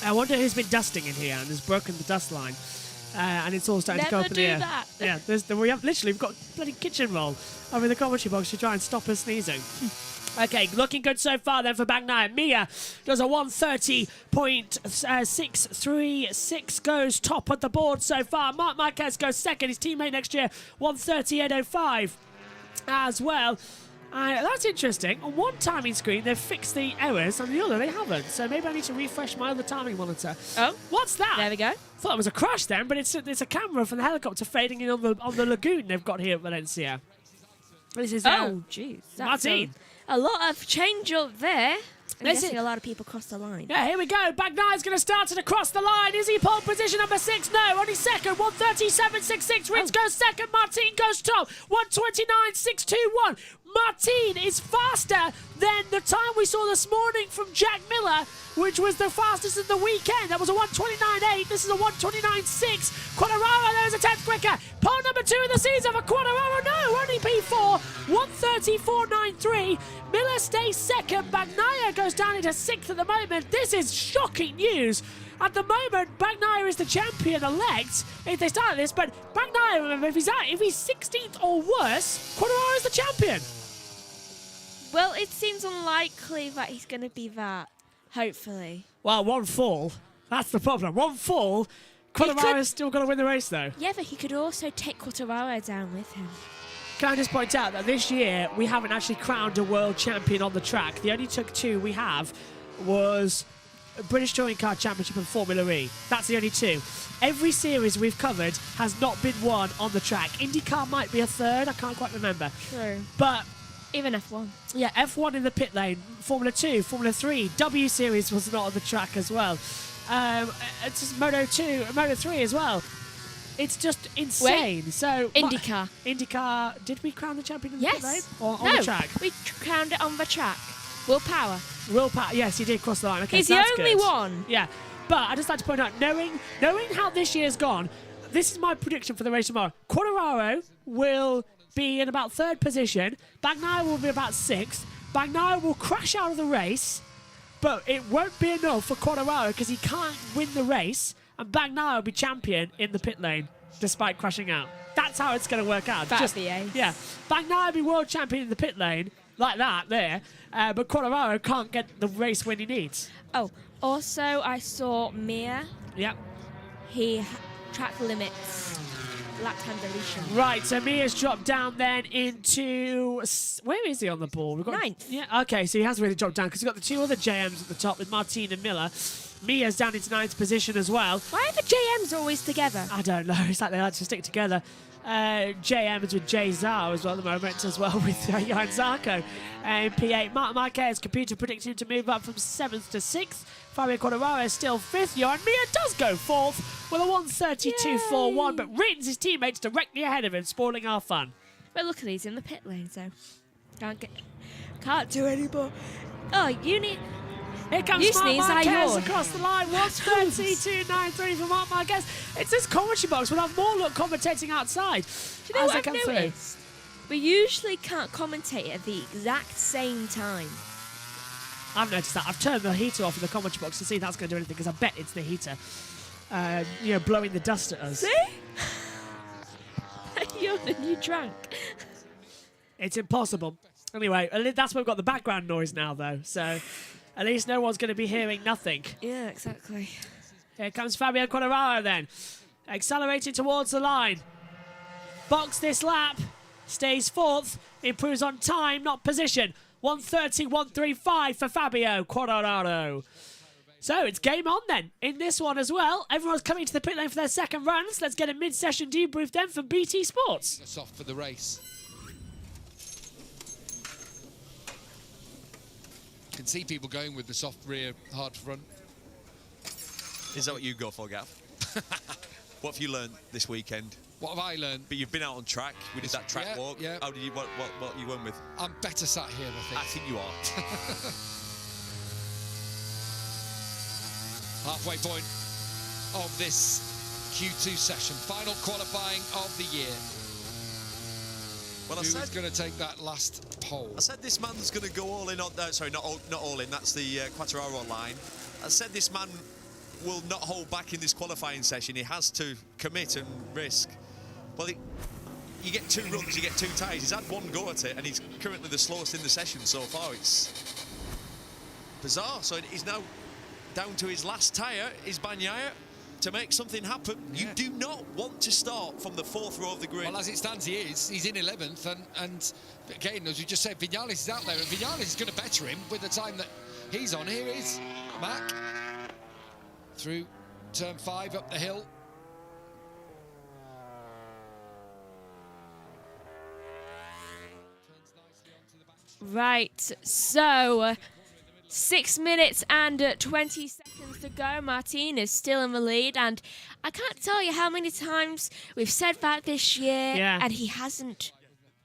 I wonder who's been dusting in here and has broken the dust line. And it's all starting to go up in the air.
Never do
Yeah, we've got a bloody kitchen roll over in the commentary box to try and stop us sneezing. Okay, looking good so far then for Bagnaia. Mia does a 130.636, goes top at the board so far. Marc Marquez goes second, his teammate next year, 138.05 as well. That's interesting. On one timing screen, they've fixed the errors, and the other, they haven't. So maybe I need to refresh my other timing monitor.
Oh.
What's that?
There we go.
Thought it was a crash then, but it's a camera from the helicopter fading in on the lagoon they've got here at Valencia. This is
oh, jeez.
Martin.
A lot of change up there. I'm
This
guessing
is-
a lot of people crossed the line.
Yeah, here we go. Bagnaia's going to start it across the line. Is he pole position number 6? No, only second. 137.66. Rins goes second. Martin goes top. 129.621. Martin is faster than the time we saw this morning from Jack Miller, which was the fastest of the weekend. That was a 129.8. This is a 129.6. Quartararo, there's a 10th quicker. Pole number 2 of the season for Quartararo. No, only P4. score, 1:34.93. Miller stays second. Bagnaia goes down into 6th at the moment. This is shocking news. At the moment, Bagnaia is the champion-elect if they start this, but Bagnaia, remember, if he's 16th or worse, Quartararo is the champion.
Well, it seems unlikely that he's going to be that, hopefully.
Well, one fall. That's the problem. One fall. Quartararo's still got to win the race, though.
Yeah, but he could also take Quartararo down with him.
Can I just point out that this year we haven't actually crowned a world champion on the track. The only two we have was British Touring Car Championship and Formula E. That's the only two. Every series we've covered has not been won on the track. IndyCar might be a third. I can't quite remember.
True.
But
even F1.
Yeah, F1 in the pit lane. Formula 2, Formula 3. W Series was not on the track as well. It's just Moto 2, Moto 3 as well. It's just insane. So
IndyCar.
IndyCar. Did we crown the champion in the pit lane? Or on
no,
the track?
we crowned it on the track. Will Power.
Will Power. Yes, he did cross the line. Okay,
He's
so
the
that's
only
good.
one.
Yeah, but I'd just like to point out, knowing how this year's gone, this is my prediction for the race tomorrow. Quartararo will be in about 3rd position. Bagnaia will be about 6th. Bagnaia will crash out of the race, but it won't be enough for Quartararo because he can't win the race, and Bagnaia will be champion in the pit lane despite crashing out. That's how it's going to work out.
That's the ace.
Yeah, Bagnaia will be world champion in the pit lane like that there, but Quartararo can't get the race when he needs.
Oh, also I saw Mir.
Yep.
He track limits lap time deletion.
Right, so Mia's dropped down then into... Where is he on the ball? We've got
9th.
Yeah, okay, so he has really dropped down because we've got the 2 other JMs at the top with Martin and Miller. Mia's down into 9th position as well.
Why are the JMs always together?
I don't know. It's like they like to stick together. JM's with Jay Zhao as well at the moment, as well with Johan Zarco. P8, Martin Marquez, computer predicting him to move up from 7th to 6th. Fabio Quartararo is still 5th. Johan Mir does go 4th with a 1:32.41, but Rins his teammates directly ahead of him, spoiling our fun.
But look at he's in the pit lane, so can't do any more. Oh, you need...
Here comes
You
Mark
sneeze, I
Marquez
yawn.
across the line. 1:32.93 for Mark Marquez. It's this commentary box. We'll have more look commentating outside.
Do you know
as
what
they
I've
come through.
noticed? We usually can't commentate at the exact same time.
I've noticed that. I've turned the heater off in the commentary box to see if that's going to do anything, because I bet it's the heater, blowing the dust at us.
See? You drank.
It's impossible. Anyway, that's where we've got the background noise now, though. So at least no one's going to be hearing nothing.
Yeah, exactly.
Here comes Fabio Quartararo then. Accelerating towards the line. Box this lap. Stays 4th. Improves on time, not position. 1:30.135 for Fabio Quartararo. So it's game on then in this one as well. Everyone's coming to the pit lane for their second runs. Let's get a mid-session debrief then from BT Sports.
Us off for the race. Can see people going with the soft rear, hard front.
Is that what you go for, Gav? What have you learned this weekend?
What have I learned?
But you've been out on track. We did that track walk.
Yeah.
How did you? What you went with?
I'm better sat here, I think.
I think you are.
Halfway point of this Q2 session. Final qualifying of the year.
Well,
Who's going to take that last pole?
I said this man's going to go all in on... sorry, not all in. That's the Quartararo line. I said this man will not hold back in this qualifying session. He has to commit and risk. Well, you get 2 runs, you get 2 tyres. He's had 1 go at it, and he's currently the slowest in the session so far. It's bizarre. So he's now down to his last tyre, is Bagnaia, to make something happen. Yeah. You do not want to start from the 4th row of the grid.
Well, as it stands, he is. He's in 11th, and again, as we just said, Vinales is out there, and Vinales is going to better him with the time that he's on. Here is Mac through turn 5 up the hill.
Right, so 6 minutes and 20 seconds to go. Martin is still in the lead, and I can't tell you how many times we've said that this year, and he hasn't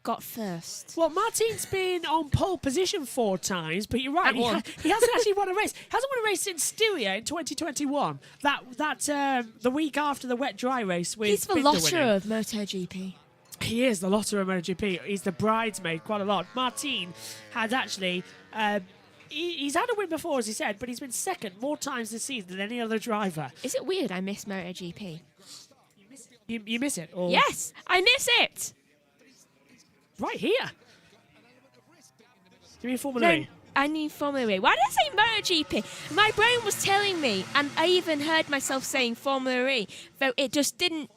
got first.
Well, Martin's been on pole position 4 times, but you're right, he hasn't actually won a race. He hasn't won a race since Styria in 2021. That the week after the wet dry race with
He's the
Binder
Lotter
winning.
of MotoGP.
He is the Lotto MotoGP. He's the bridesmaid quite a lot. Martin had actually... he's had a win before, as he said, but he's been second more times this season than any other driver.
Is it weird I miss MotoGP?
You miss it? Or
Yes, I miss it.
right here. Give me Formula E.
I need Formula E. Why did I say MotoGP? My brain was telling me, and I even heard myself saying Formula E, though it just didn't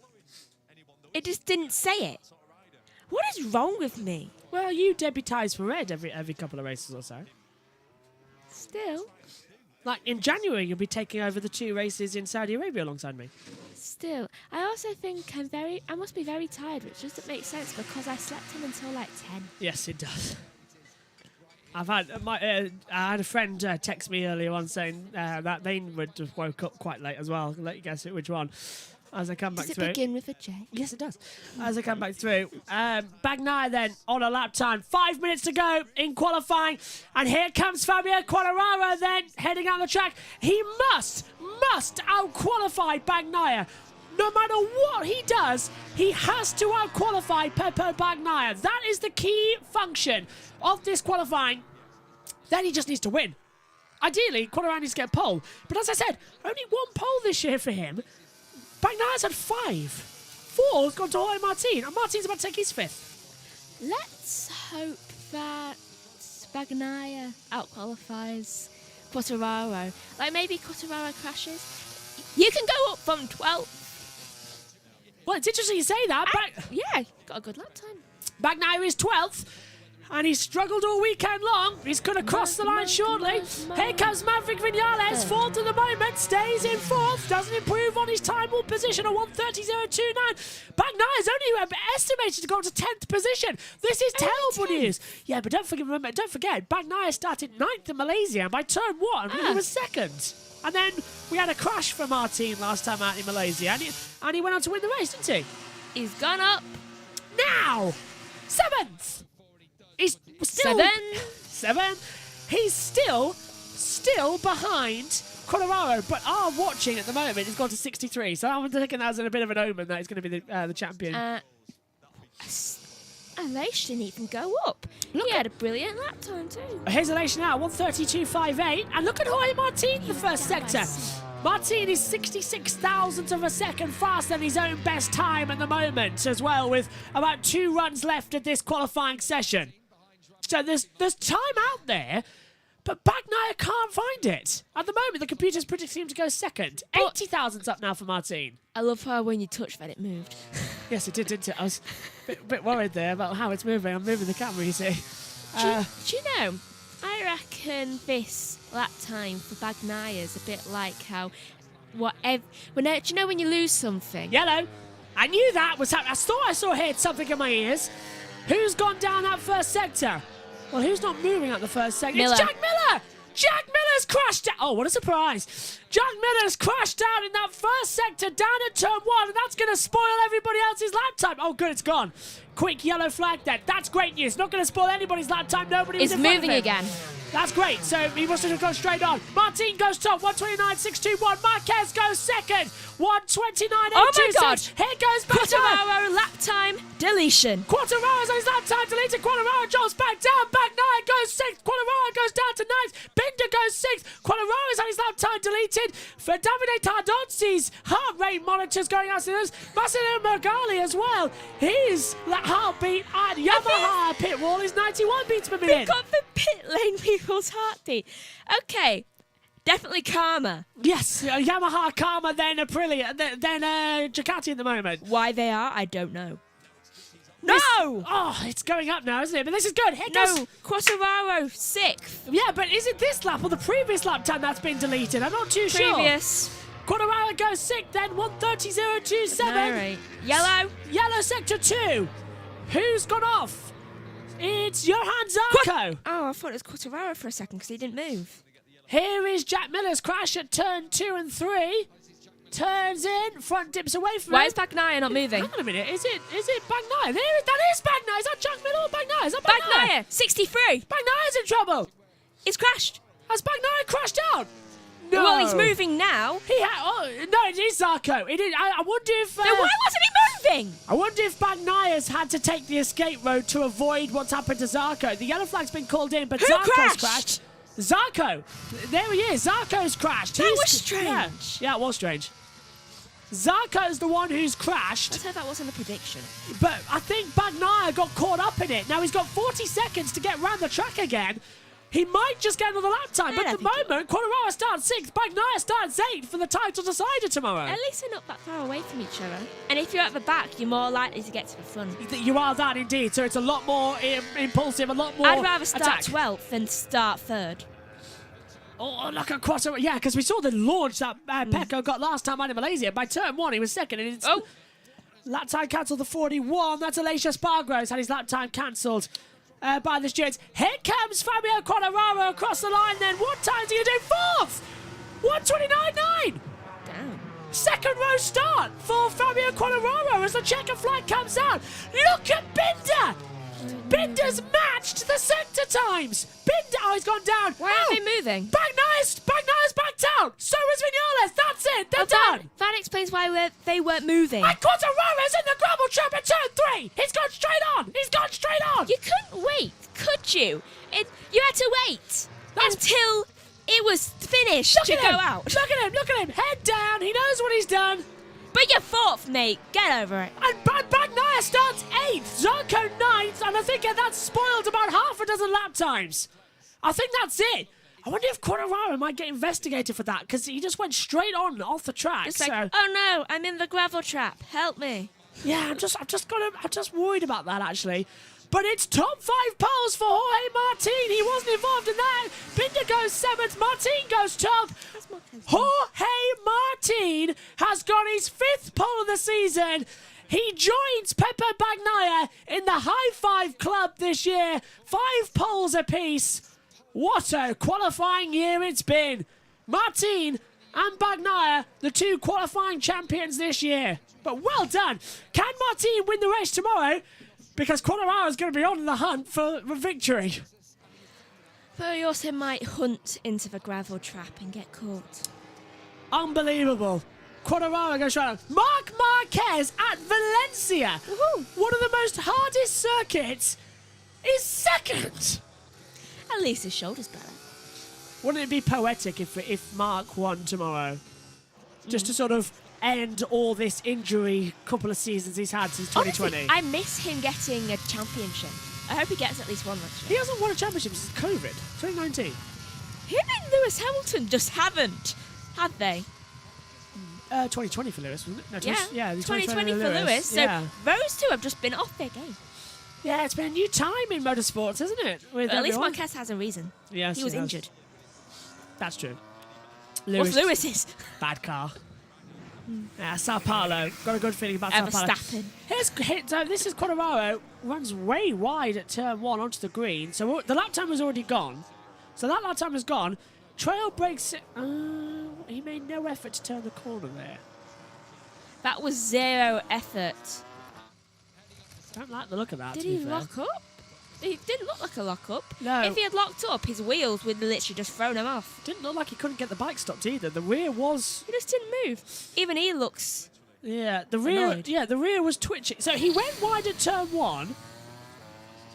say it. What is wrong with me?
Well, you debutise for Red every couple of races or so.
Still.
Like in January, you'll be taking over the 2 races in Saudi Arabia alongside me.
Still. I also think I must be very tired, which doesn't make sense because I slept in until like 10.
Yes, it does. I had a friend text me earlier on saying that they would have woke up quite late as well. I'll let you guess which one. As I come back
Does it
through.
begin with a J?
Yes, it does. As I come back through. Bagnaia then on a lap time. 5 minutes to go in qualifying. And here comes Fabio Quartararo then heading out the track. He must out-qualify Bagnaia. No matter what he does, he has to out-qualify Pepe Bagnaia. That is the key function of this qualifying. Then he just needs to win. Ideally, Quartararo needs to get a pole. But as I said, only 1 pole this year for him. Bagnaia's had 5. 4's gone to Jorge Martin, and Martin's about to take his 5th.
Let's hope that Bagnaia outqualifies Quartararo. Like maybe Quartararo crashes. You can go up from 12th.
Well, it's interesting you say that.
Yeah, got a good lap time.
Bagnaia is 12th. And he's struggled all weekend long. He's going to cross the line shortly. Here comes Maverick Vinales, 4th at the moment, stays in 4th, doesn't improve on his time or position at 1:30.029. Bagnaia's only estimated to go to 10th position. This is terrible news. Yeah, but don't forget, Bagnaia started 9th in Malaysia, and by turn 1, he was 2nd. And then we had a crash for Martin last time out in Malaysia, and he went on to win the race, didn't he?
He's gone up.
Now, 7th. He's still 7. He's still behind Quartararo, but our watching at the moment has gone to 63. So I'm thinking that's a bit of an omen that he's going to be the champion.
Aleix didn't even go up. He had a brilliant lap time too.
Here's Aleix now, 1:32.58, and look at Jorge Martin, the first sector. Martin is 66,000th of a second faster than his own best time at the moment as well, with about 2 runs left of this qualifying session. So there's time out there, but Bagnaia can't find it. At the moment, the computers predict him to go 2nd. 80,000's up now for Martin.
I love how when you touched that it moved.
Yes, it did, didn't it? I was a bit worried there about how it's moving. I'm moving the camera, you see.
Do you know, I reckon this lap time for Bagnaia is a bit like how do you know when you lose something?
Yellow. I knew that was happening. I thought I heard something in my ears. Who's gone down that first sector? Well, who's not moving up the first sector?
Miller.
It's Jack Miller! Jack Miller's crashed out. Oh, what a surprise. Jack Miller's crashed out in that first sector down at turn 1, and that's going to spoil everybody else's lap time. Oh, good, it's gone. Quick yellow flag then. That's great news. Not going to spoil anybody's lap time. Nobody was
It's
in front of
moving
him.
again.
That's great. So he must have gone straight on. Martin goes top, 1:29.621. Marquez goes second, 1:29.826.
Oh my God.
Here goes
Quartararo lap time deletion.
Quartararo's on his lap time deleted. Quartararo jumps back down. Bagnaia goes 6th. Quartararo goes down to 9th. Binder goes 6th. Quartararo's on his lap time deleted. For Davide Tardozzi's heart rate monitors going out to this. Massimo Morgali as well. His heartbeat at Yamaha pit wall is 91 beats per minute.
We've got the pit lane people's heartbeat. Okay, definitely Karma.
Yes, Yamaha, Karma, then Aprilia, then Ducati at the moment.
Why they are, I don't know. No!
Oh, it's going up now, isn't it? But this is good. Here goes...
No, Quartararo, 6th.
Yeah, but is it this lap or the previous lap time that's been deleted? I'm not too sure.
Previous.
Quartararo goes 6th, then 1:30.027.
No, right. Yellow.
Yellow sector 2. Who's gone off? It's Johan Zarco.
Oh, I thought it was Quartararo for a second because he didn't move.
Here is Jack Miller's crash at turn 2 and 3. Turns in, front dips away from
Why
him.
is Bagnaia not moving?
Hang on a minute, is it Bagnaia? That is Bagnaia. Is that Jack Miller or Bagnaia? Is that Bagnaia?
63.
Bagnaia's in trouble.
It's crashed.
Has Bagnaia crashed out? No.
Well, he's moving now.
No, it is Zarco. I wonder if...
Then why wasn't he moving?
I wonder if Bagnaya's had to take the escape road to avoid what's happened to Zarco. The yellow flag's been called in, but
Who
Zarco's
crashed?
Zarco! There he is. Zarco's crashed.
That was
Yeah.
strange.
Yeah, it was strange. Zarco's the one who's crashed,
Let's hope that wasn't a prediction.
but I think Bagnaia got caught up in it. Now he's got 40 seconds to get round the track again. He might just get another lap time, but at the moment, Quartararo starts 6th, Bagnaia starts 8th for the title decider tomorrow.
At least they're not that far away from each other. And if you're at the back, you're more likely to get to the front.
You are that indeed, so it's a lot more impulsive, a lot more
I'd rather start
attack.
12th than start 3rd.
Oh, look at Quartararo. Yeah, because we saw the launch that Pecco got last time out in Malaysia. By turn 1, he was 2nd. And it's lap time cancelled the 41. That's Aleix Espargaro's had his lap time cancelled by the stewards. Here comes Fabio Quartararo across the line then. What time's he going to do? 4th! 1:29.9!
Damn.
Second row start for Fabio Quartararo as the checker flag comes out. Look at Binder! Binder's matched the sector times. Binder, he's gone down.
Why aren't they moving?
Bagnaya's backed out. So is Vinales. That's it. They're done.
That explains why they weren't moving.
And Quartararo's in the gravel trap at turn 3. He's gone straight on. He's gone straight on.
You couldn't wait, could you? You had to wait until it was finished to go out.
Look at him. Head down. He knows what he's done.
But you're 4th, mate. Get over it.
And Bagnaia starts 8th, Zarco 9th, and I think that's spoiled about half a dozen lap times. I think that's it. I wonder if Quartararo might get investigated for that, because he just went straight on off the track.
It's like, oh no, I'm in the gravel trap. Help me.
Yeah, I'm just worried about that actually. But it's top 5 poles for Jorge Martin. He wasn't involved in that. Binder goes 7th. Martin goes 12th. Jorge Martin has got his 5th pole of the season. He joins Pepe Bagnaia in the High Five Club this year. 5 poles apiece. What a qualifying year it's been. Martin and Bagnaia, the 2 qualifying champions this year. But well done. Can Martin win the race tomorrow? Because Quartararo is going to be on the hunt for victory.
But he also might hunt into the gravel trap and get caught.
Unbelievable. Quartararo goes right on. Marc Marquez at Valencia.
Woohoo.
One of the most hardest circuits is 2nd.
At least his shoulder's better.
Wouldn't it be poetic if Mark won tomorrow? Just to sort of end all this injury couple of seasons he's had since 2020.
Honestly, I miss him getting a championship. I hope he gets at least one next
He
year.
hasn't won a championship since COVID, 2019.
Him and Lewis Hamilton just haven't, have they?
2020 for Lewis, wasn't it? No,
Yeah,
2020
for Lewis. So
yeah.
those two have just been off their game.
Yeah, it's been a new time in motorsports, hasn't it? With
But at least
everyone.
Marquez has a reason.
Yes,
He was
he has.
injured.
That's true.
What's Lewis's?
Bad car. Yeah, Sao Paulo. Got a good feeling about Sao Paulo.
Verstappen.
This is Quartararo. Runs way wide at turn 1 onto the green. So the lap time was already gone. So that lap time is gone. Trail breaks. He made no effort to turn the corner there.
That was 0 effort.
Don't like the look of that.
Did
to be
he
fair.
lock up? He didn't look like a lock-up.
No.
If he had locked up, his wheels would have literally just thrown him off.
Didn't look like he couldn't get the bike stopped either. The rear was.
He just didn't move. Even he looks.
Yeah, the rear.
Annoyed.
Yeah, the rear was twitching. So he went wide at turn 1.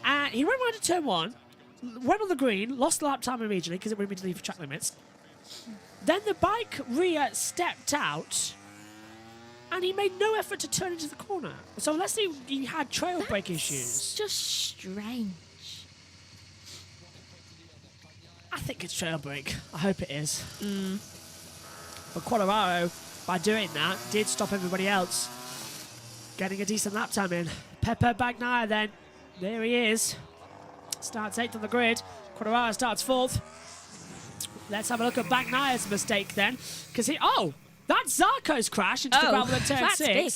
And he went wide at turn 1. Went on the green. Lost the lap time immediately because it would have been to leave for track limits. Then the bike rear stepped out. And he made no effort to turn into the corner. So unless he had trail brake issues.
It's just strange.
I think it's trail brake. I hope it is. But Quartararo, by doing that, did stop everybody else getting a decent lap time in. Pepe Bagnaia then. There he is. Starts 8th on the grid. Quartararo starts 4th. Let's have a look at Bagnaia's mistake then. Because that's Zarco's crash into the gravel at turn
that's
6.
big.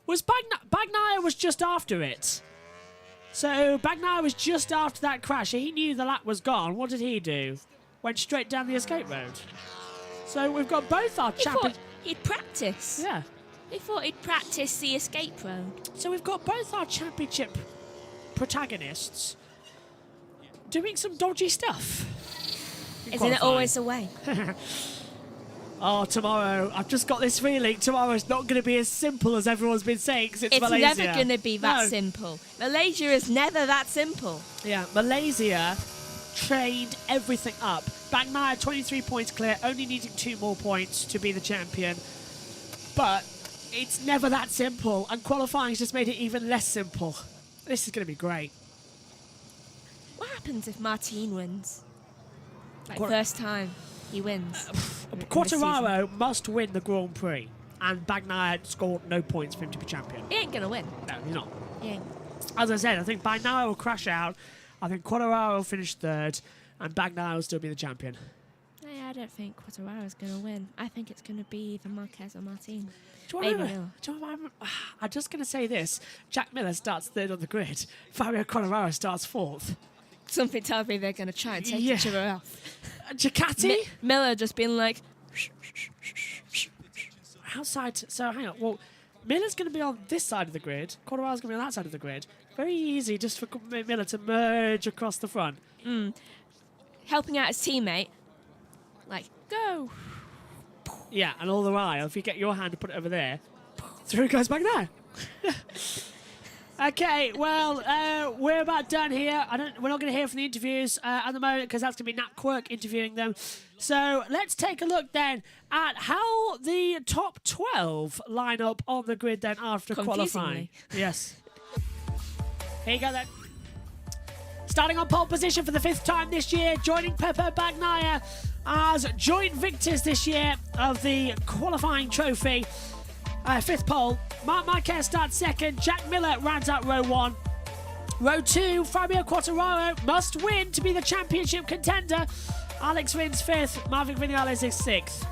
Was Bagnaia was just after it. So Bagnaia was just after that crash. He knew the lap was gone. What did he do? Went straight down the escape road. So we've got both our
He
champions.
thought he'd practice.
Yeah.
He thought he'd practice the escape road.
So we've got both our championship protagonists doing some dodgy stuff.
Isn't it always the way?
Oh, tomorrow. I've just got this feeling tomorrow's not going to be as simple as everyone's been saying because it's Malaysia.
never going to be that
No.
simple. Malaysia is never that simple.
Yeah, Malaysia trained everything up. Bagnaia 23 points clear, only needing 2 more points to be the champion. But it's never that simple, and qualifying's just made it even less simple. This is going to be great.
What happens if Martin wins? Like,
Quar-
first time he wins. in the
Quartararo must win the Grand Prix, and Bagnaia scored no points for him to be champion.
He ain't going to win.
No, he's not.
He ain't.
As I said, I think Bagnaia will crash out. I think Quartararo will finish third, and Bagnaia will still be the champion.
I don't think Quartararo's going to win. I think it's going to be either Marquez or Martin.
Do you
Maybe
want
Miller.
I'm just going to say this. Jack Miller starts third on the grid. Fabio Quartararo starts fourth.
Something tells me they're going to try and take
Yeah.
each other off.
Ducati?
Miller just being like,
Outside. So hang on. Well, Miller's going to be on this side of the grid. Quartararo's going to be on that side of the grid. Very easy just for Miller to merge across the front.
helping out his teammate. Like, go.
Yeah, and all the while, if you get your hand and put it over there, through it goes back there. Okay, well, we're about done here. We're not going to hear from the interviews at the moment because that's going to be Nat Quirk interviewing them. So let's take a look then at how the top 12 line up on the grid then after qualifying. Yes. Here you go then. Starting on pole position for the 5th time this year, joining Pepe Bagnaia as joint victors this year of the qualifying trophy. 5th pole, Marc Marquez starts 2nd, Jack Miller rounds out row 1. Row 2, Fabio Quartararo must win to be the championship contender. Alex Rins 5th, Maverick Vinales is 6th.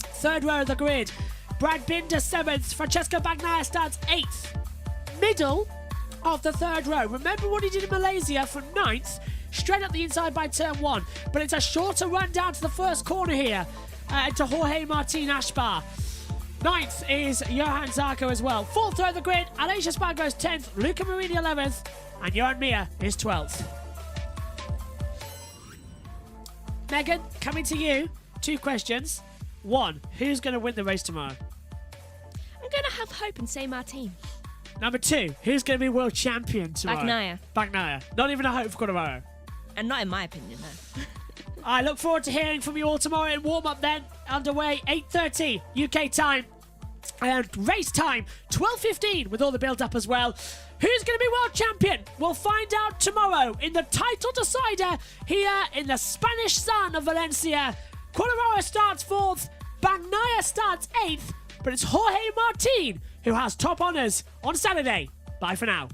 3rd row of the grid, Brad Binder 7th, Francesco Bagnaia starts 8th. Middle of the 3rd row, remember what he did in Malaysia from 9th, straight up the inside by turn 1, but it's a shorter run down to the first corner here to Jorge Martin Ashbar. 9th is Johan Zarco as well. 4th row of the grid, Aleix Espargaro's 10th, Luca Marini 11th, and Johan Mir is 12th. Megan, coming to you. 2 questions. 1, who's going to win the race tomorrow?
I'm going to have hope and say Martin.
Number 2, who's going to be world champion tomorrow?
Bagnaia.
Bagnaia. Not even a hope for Quartararo.
And not in my opinion, though.
I look forward to hearing from you all tomorrow in warm-up then. Underway, 8:30 UK time. And race time, 12:15 with all the build-up as well. Who's going to be world champion? We'll find out tomorrow in the title decider here in the Spanish sun of Valencia. Quartararo starts 4th, Bagnaia starts 8th, but it's Jorge Martin who has top honours on Saturday. Bye for now.